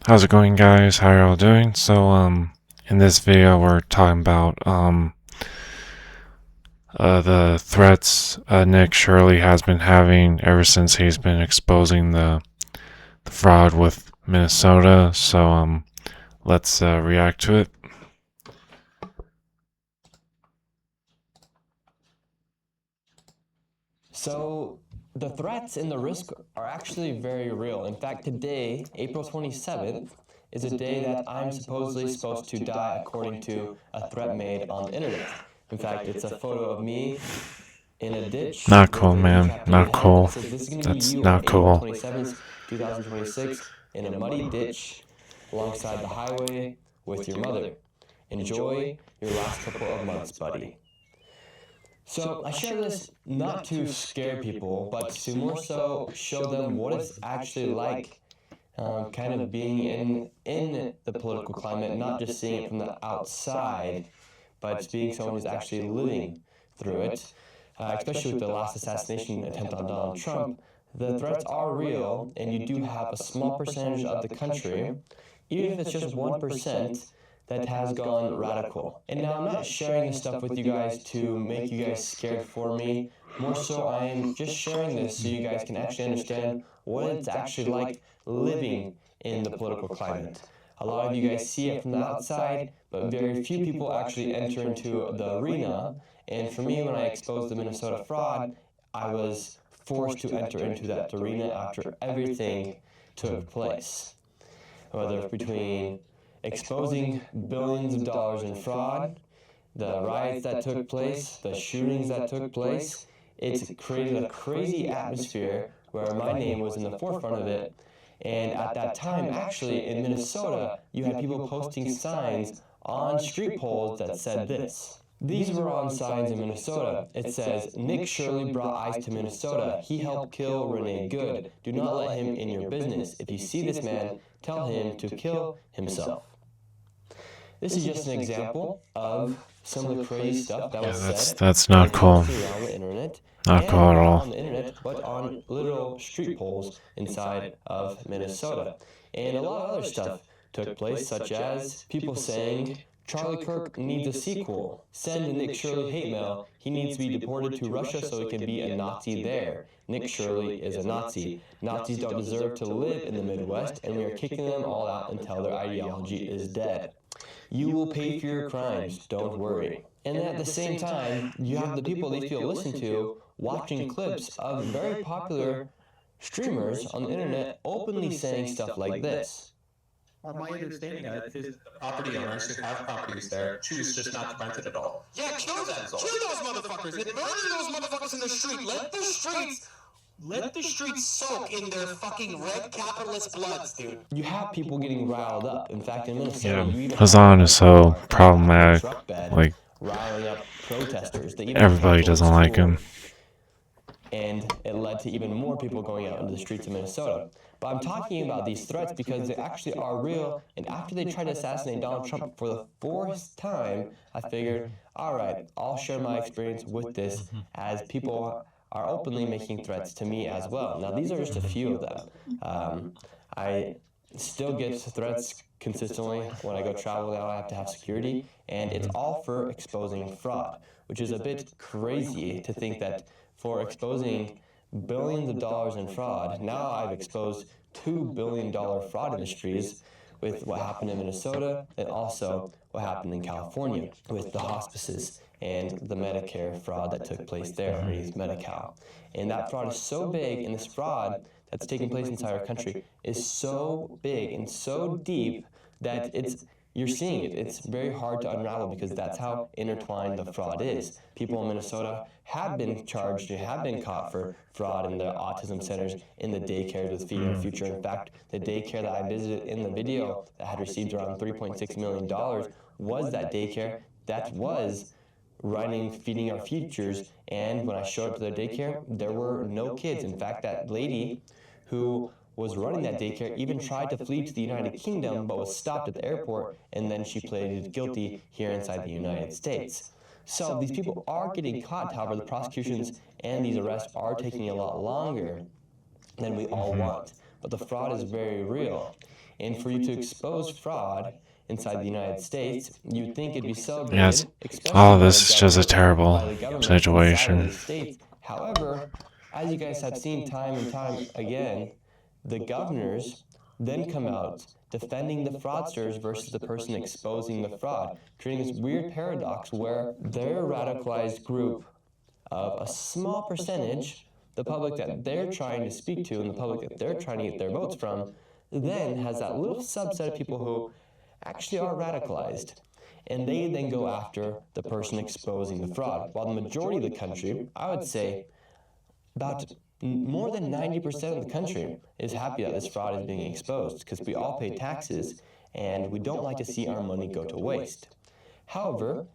How's it going, guys? How y'all doing? In this video, we're talking about the threats Nick Shirley has been having ever since he's been exposing the fraud with Minnesota. Let's react to it. So the threats and the risk are actually very real. In fact, today, April 27th, is a day that I'm supposedly supposed to die according to a threat made on the internet. In fact, it's a photo of me in a ditch Not with cool, a man. decapitated Not head cool. that says, "This is going to be That's you on not April cool. 27th, 2026, in a muddy ditch alongside the highway with your mother. Enjoy your last couple of months, buddy." So I share this not to scare people, but to more so show them what it's actually like kind of being in the political climate, not just seeing it from the outside, but being someone who's actually living through it. Especially with the last assassination attempt on Donald Trump, the threats are real, and you do have a small percentage of the country, even if it's just 1%, that has gone radical. And now I'm not sharing this stuff with you guys to make you guys scared for me. More so, I am just sharing this so you guys can actually understand what it's actually like living in the political climate. A lot of you guys see it from the outside, but very few people actually enter into the arena. And for me, when I exposed the Minnesota fraud, I was forced to enter into that arena after everything took place. Whether between exposing billions of dollars in fraud, the riots that took place, the shootings that took place, it's created a crazy atmosphere where my name was in the forefront of it. And at that time, actually, in Minnesota, you had people posting signs on street poles that said this. These were on signs in Minnesota. It says, "Nick Shirley brought ice to Minnesota. He helped kill Renee Good. Do not let him in your business. If you see this man, tell him to kill himself." This is just an example of some of the crazy stuff that was said That's not and cool. posted around the internet. Not cool And at not all. on the internet, but on literal street poles inside of Minnesota. And a lot of other stuff took place, such as people saying, "Charlie Kirk needs a sequel. Send Nick Shirley hate mail. He needs to be deported to Russia so he can be a Nazi there. Nick Shirley is a Nazi. Nazis don't deserve to live in the Midwest, and we are kicking them all out until their ideology is dead. You will pay for your crimes, don't worry." And then at the same time, you have the people these people listen to watching clips of very popular streamers on the internet openly saying stuff like this. My understanding is the property owners who have properties there choose just not to rent it at all. Yeah, kill them. Kill those motherfuckers. And murder those motherfuckers in the street. Let the streets soak in their fucking red capitalist bloods, dude. You have people getting riled up. In fact, in Minnesota, Yeah, you even Hazan have is so Antifa problematic. truck bed Like, riling up protesters. They even everybody canceled doesn't like school. him. And it led to even more people going out into the streets of Minnesota. But I'm talking about these threats because they actually are real, and after they tried to assassinate Donald Trump for the fourth time, I figured, all right, I'll share my experience with this as people are openly making threats to me as well. Now, these are just a few of them. I still get threats consistently. When I go travel now, I have to have security, and it's all for exposing fraud, which is a bit crazy to think that for exposing billions of dollars in fraud, now I've exposed $2 billion fraud industries with what happened in Minnesota and also what happened in California with the hospices and the Medicare fraud that took place there underneath Medi-Cal. And that fraud is so big, and this fraud that's taking place inside our country is so big and so deep that you're seeing it. It's very hard to unravel because that's how intertwined the fraud is. People in Minnesota have been charged and have been caught for fraud in the autism centers, in the daycares with Feeding Our Future. In fact, the daycare that I visited in the video that had received around $3.6 million was that daycare that was running Feeding Our Futures. And when I showed up to their daycare, there were no kids. In fact, that lady who was running that daycare even tried to flee to the United Kingdom but was stopped at the airport, and then she pleaded guilty here inside the United States. So these people are getting caught. However, the prosecutions and these arrests are taking a lot longer than we all want. But the fraud is very real. And for you to expose fraud inside the United States, you'd think it'd be celebrated, Yes, especially all of by this is just a terrible by the government inside of situation. these states. However, as you guys have seen time and time again, the governors then come out defending the fraudsters versus the person exposing the fraud, creating this weird paradox where their radicalized group of a small percentage, the public that they're trying to speak to and the public that they're trying to get their votes from, then has that little subset of people who actually are radicalized. And they then go after the person exposing the fraud. While the majority of the country, I would say about more than 90% of the country is happy that this fraud is being exposed because we all pay taxes and we don't like to see our money go to waste. However,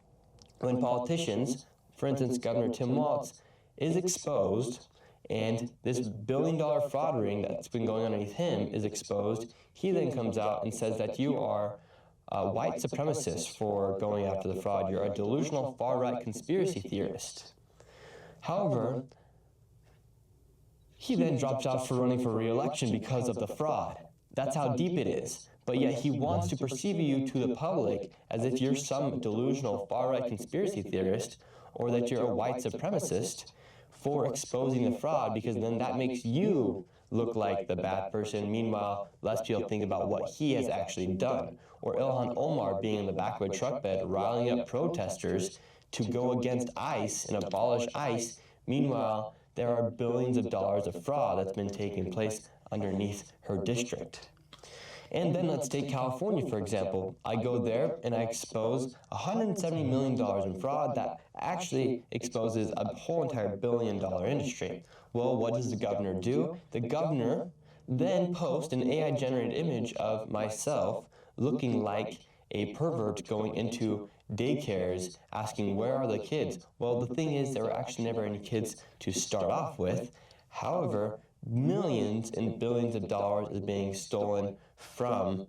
when politicians, for instance, Governor Tim Walz, is exposed and this billion-dollar fraud ring that's been going underneath him is exposed, he then comes out and says that you are a white supremacist for going after the fraud. You're a delusional far-right conspiracy theorist. However, he then drops out for running for re-election because of the fraud. That's how deep it is. But yet he wants to perceive you to the public as if you're some delusional far-right conspiracy theorist or that you're a white supremacist for exposing the fraud, because then that makes you look like the bad person. Meanwhile, less people think about what he has actually done. Or Ilhan Omar being in the back of a truck bed riling up protesters to go against ICE and abolish ICE. Meanwhile, there are billions of dollars of fraud that's been taking place underneath her district. And then let's take California, for example. I go there and I expose $170 million in fraud that actually exposes a whole entire billion-dollar industry. Well, what does the governor do? The governor then posts an AI-generated image of myself looking like a pervert going into daycares asking, where are the kids? Well, the thing is, there were actually never any kids to start off with. However, millions and billions of dollars is being stolen from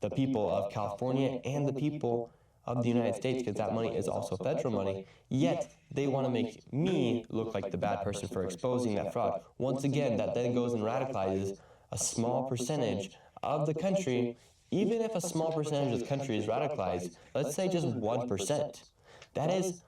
the people of California and the people of the United States, because that money is also federal money, yet they want to make me look like the bad person for exposing that fraud. Once again, that then goes and radicalizes a small percentage of the country. Even if a small percentage of the country is radicalized, let's say just 1%, that is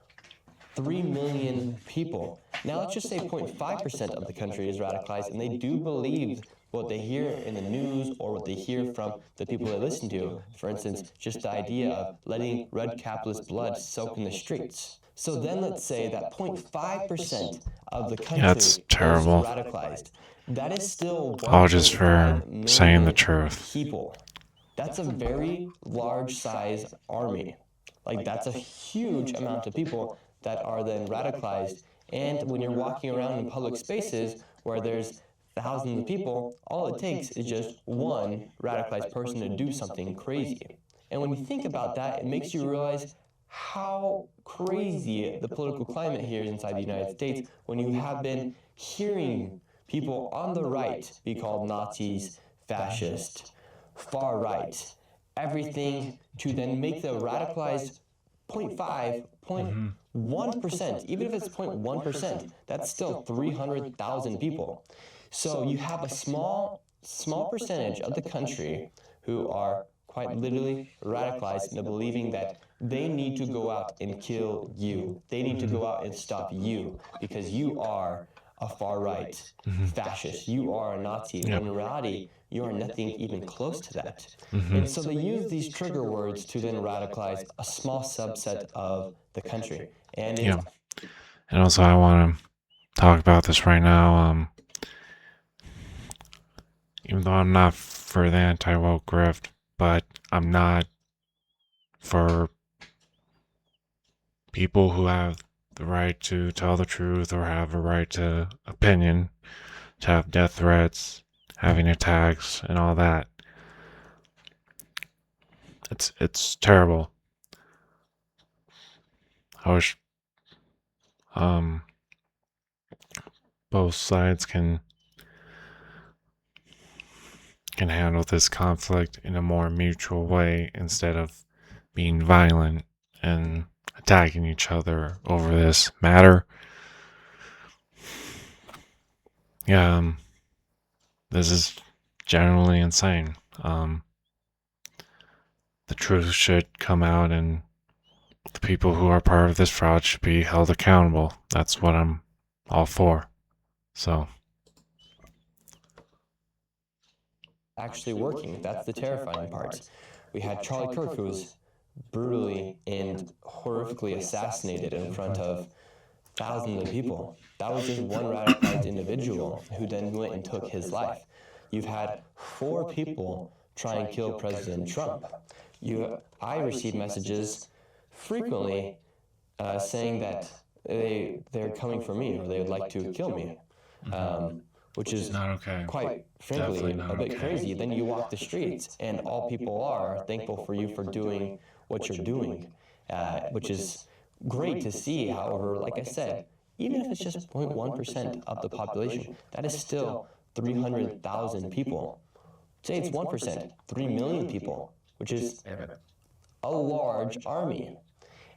3 million people. Now let's just say 0.5% of the country is radicalized and they do believe what they hear in the news or what they hear from the people they listen to. For instance, just the idea of letting red capitalist blood soak in the streets. So then let's say that 0.5% of the country That's terrible. is radicalized. That is still All just for 1.5 saying the million truth. people. That's a very large size army. Like, that's a huge amount of people that are then radicalized. And when you're walking around in public spaces where there's thousands of people, all it takes is just one radicalized person to do something crazy. And when you think about that, it makes you realize how crazy the political climate here is inside the United States when you have been hearing people on the right be called Nazis, fascist, far right, everything to then make the radicalized 0.5, 0.1%, even if it's 0.1%, that's still 300,000 people. So you have a small percentage of the country who are quite literally radicalized into believing that they need to go out and kill you. They need to go out and stop you because you are a far-right fascist. You are a Nazi. When in reality, you are nothing even close to that. And so they use these trigger words to then radicalize a small subset of the country. And it's And also, I want to talk about this right now. Even though I'm not for the anti-woke grift, but I'm not for people who have the right to tell the truth or have a right to opinion, to have death threats, having attacks, and all that. It's terrible. I wish both sides can handle this conflict in a more mutual way instead of being violent and attacking each other over this matter. Yeah, this is generally insane. the truth should come out and the people who are part of this fraud should be held accountable. That's what I'm all for. So, actually working. That's the terrifying part. We had Charlie Kirk, who was brutally and horrifically assassinated in front of thousands of people. That was just one radicalized individual who then went and took his life. You've had 4 people try and kill President Trump. I receive messages frequently saying that they're coming for me or they would like to kill me, which is not okay. quite frankly a bit crazy. Then you walk the streets and all people are thankful for you for doing what you're doing, which is great to see. However, like I said, even if it's just 0.1% of the population, that is still 300,000 people. Say it's 1%, 3 million people, which is a large army.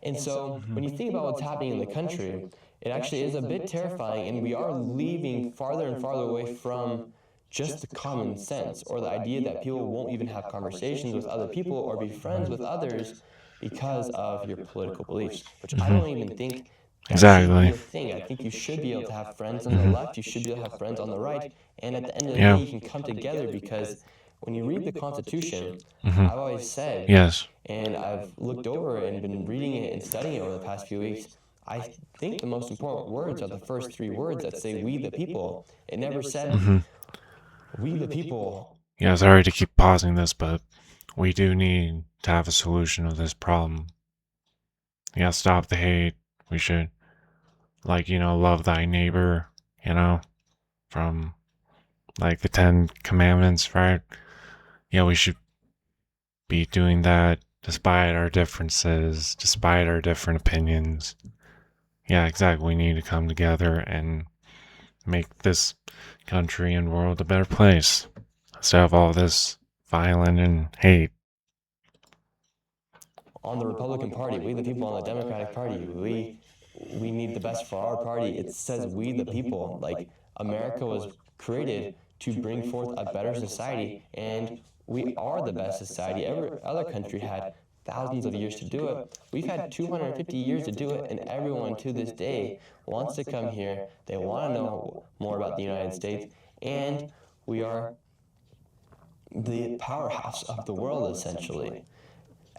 And so when you think about what's happening in the country, it actually is a bit terrifying, and we are leaving farther and farther away from just the common sense or the idea that people won't even have conversations with other people or be friends with others because of your political beliefs, which I don't even think that should be a thing. I think you should be able to have friends on the left, you should be able to have friends on the right, and at the end of the day, you can come together because when you read the Constitution, I've always said, Yes. and I've looked over and been reading it and studying it over the past few weeks, I think the most important words are the first 3 words that say, we the people. It never said, we the people. Yeah, sorry to keep pausing this, but we do need to have a solution of this problem. You gotta stop the hate. We should, love thy neighbor, from, the 10 Commandments, right? Yeah, we should be doing that despite our differences, despite our different opinions. Yeah, exactly. We need to come together and make this country and world a better place instead of all this violence and hate. On the Republican Party, we the people. On the Democratic Party, we need the best for our party. It says we the people. Like, America was created to bring forth a better society, and we are the best society. Every other country had thousands of years to do it. We've had 250 years to do it, and everyone to this day wants to come here. They want to know more about the United States, and we are the powerhouse of the world, essentially.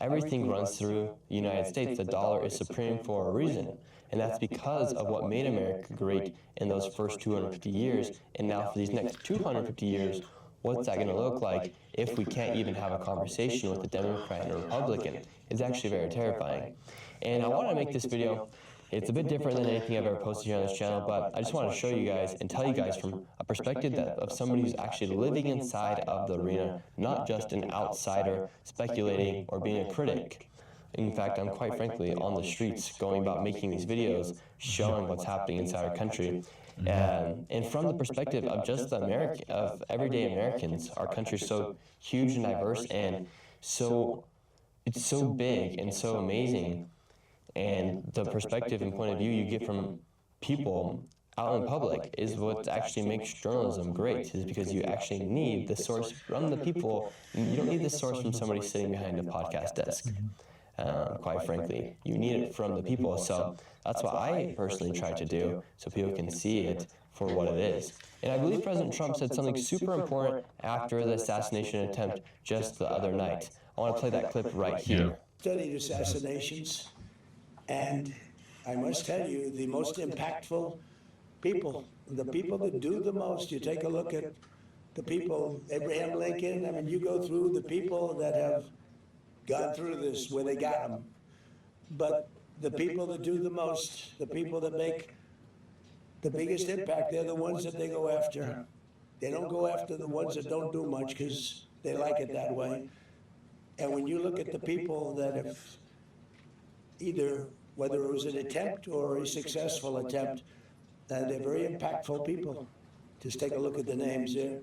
Everything runs through the United States. The dollar is supreme for a reason, and that's because of what made America great in those first 250 years, and now for these next 250 years, what's that going to look like if we can't even have a conversation with a Democrat and a Republican? It's actually very terrifying. And I want to make this video, it's a bit different than anything I've ever posted here on this channel, but I just want to show you guys and tell you guys from a perspective of somebody who's actually living inside of the arena, not just an outsider speculating or being a critic. In fact, I'm quite frankly on the streets going about making these videos, showing what's happening inside our country. And from the perspective of just of everyday Americans, our country's so huge and diverse, and it's so big and so amazing. And the perspective and point of view you get from people out in public is what actually makes journalism great, is because you actually need the source from the people. You don't need the source from somebody sitting behind a podcast desk. Quite frankly, you need it from the people. So that's what I personally try to do, so people can see it for what it is. And I believe President Trump said something super important after the assassination attempt just the other night. I want to play that clip right here. Studied assassinations, and I must tell you, the most impactful people, the people that do the most, you take a look at the people, Abraham Lincoln, I mean, you go through the people that have gone through this, where they got them. But the people that do the most, the people that make the biggest impact, they're the ones that they go after. They don't go after the ones that don't do much because they like it that way. And when you look at the people that have either, whether it was an attempt or a successful attempt, they're very impactful people. Just take a look at the names there,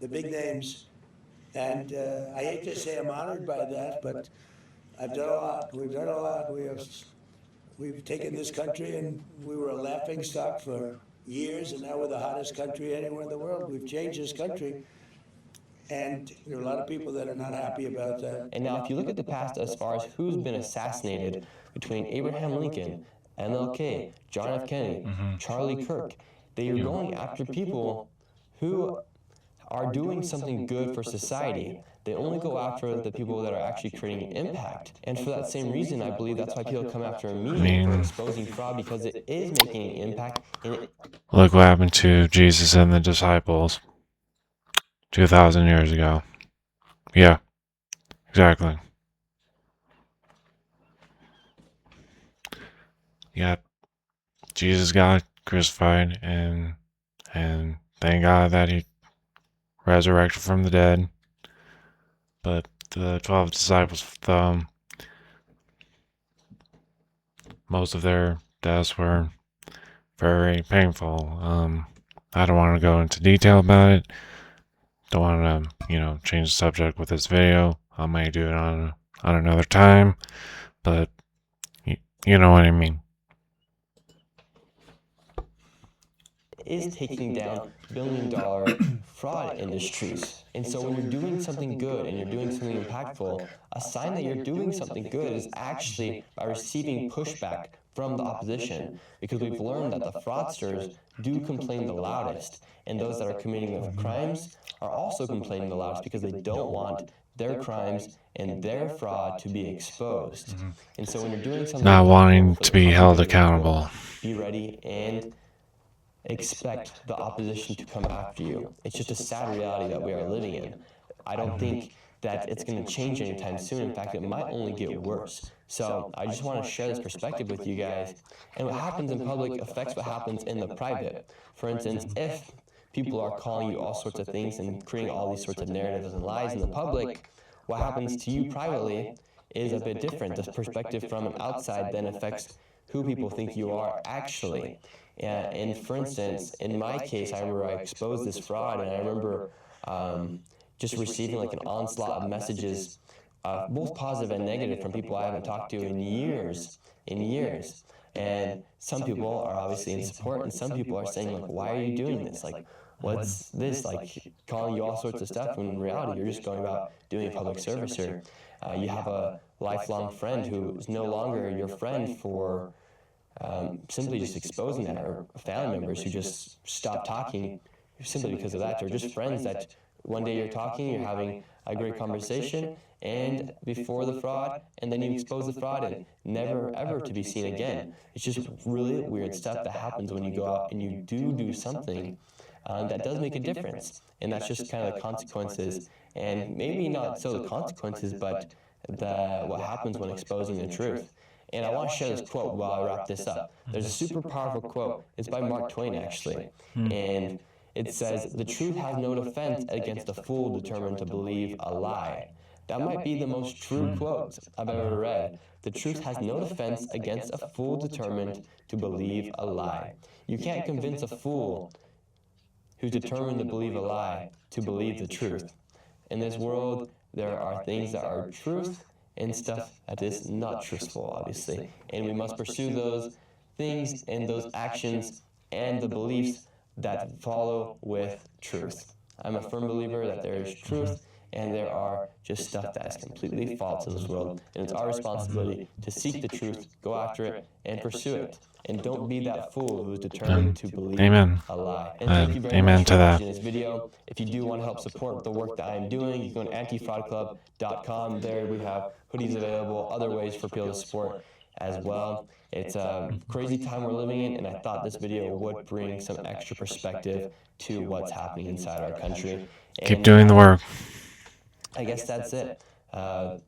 the big names. And I hate to say I'm honored by that, but I've done a lot. We've done a lot. We've taken this country, and we were a laughing stock for years, and now we're the hottest country anywhere in the world. We've changed this country. And there are a lot of people that are not happy about that. And now, if you look at the past as far as who's been assassinated between Abraham Lincoln, MLK, John F. Kennedy, Charlie Kirk, they are going after people who are doing something good for society. They only go after the people that are actually creating an impact. And for that same reason, I believe that's why people come after me for exposing fraud, because it is making an impact. And Look what happened to Jesus and the disciples 2,000 years ago. Yeah, exactly. Yep. Jesus got crucified, and thank God that he resurrected from the dead. But the 12 disciples, most of their deaths were very painful. I don't want to go into detail about it. Don't want to, change the subject with this video. I may do it on another time, but you know what I mean. is taking down billion-dollar fraud industries. And so when you're doing something good and you're doing something impactful, a sign that you're doing something good is actually by receiving pushback from the opposition, because we've learned that the fraudsters do complain the loudest, and those that are committing the crimes are also complaining the loudest because they don't want their crimes and their fraud to be exposed. And so when you're doing something Not impactful wanting for to the be public held and the people, accountable. be ready and expect the opposition to come after you. It's just a sad reality that we are living in. I don't think that it's going to change anytime soon. In fact, it might only get worse. So I just want to share this perspective with you guys. And what happens in public affects what happens in the private. For instance, if people are calling you all sorts of things and creating all these sorts of narratives and lies in the public, what happens to you privately is a bit different. The perspective from an outside then affects who people think you are actually. And for instance, in my case, I remember I exposed this fraud, and I remember just receiving like an onslaught of messages, both positive and negative, from people I haven't talked to in years, And some people are obviously in support, and some people are saying, like, why are you doing this? Like, what's this? Like, calling you all sorts of stuff, when in reality, you're just going about doing a public service. Or you have a lifelong friend who is no longer your friend for simply just exposing that, or family members who just stop talking simply because of that, or just friends that one day you're talking, you're having a great conversation, and before the fraud, and then you expose the fraud and never ever to be seen again. It's just really weird stuff that happens when you go out and you do something that does make a difference. And that's just kind of the consequences, and maybe not so the consequences, but what happens when exposing the truth. And I want to share this quote while I wrap this up. There's a super powerful quote. It's by Mark Twain, actually. And it says, "The truth has no defense against a fool determined to believe a lie." That might be the most true quote I've ever read. The truth has no defense against a fool determined to believe a lie. You can't convince a fool who's determined to believe a lie to believe the truth. In this world, there are things that are truth and stuff that is not truthful, obviously. And we must pursue those things and those actions and the beliefs that follow with truth. I'm a firm believer that there is truth and there are just stuff that is completely false in this world. And it's our responsibility to seek the truth, go after it, and pursue it. And don't be that fool who is determined to believe a lie. And thank you very much for watching this video. If you do want to help support the work that I am doing, you can go to antifraudclub.com. There we have hoodies available, other ways for people to support as well. It's a crazy time we're living in, and I thought this video would bring some extra perspective to what's happening inside our country. Keep doing the work. I guess that's it.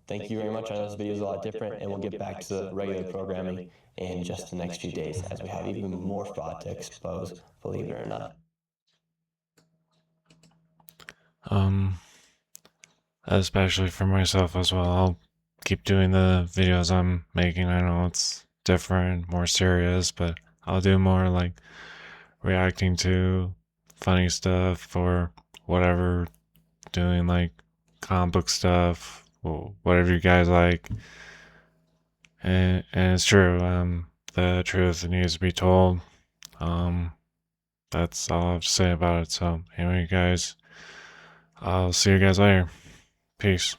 Thank you very much. I know this video is a lot different, and we'll get back to the regular programming in just the next few days as we have even more fraud to expose, believe it or not. Especially for myself as well. I'll keep doing the videos I'm making. I know it's different, more serious, but I'll do more like reacting to funny stuff or whatever, doing like comic book stuff, or whatever you guys like. And it's true. The truth needs to be told. That's all I have to say about it. So anyway, guys, I'll see you guys later. Peace.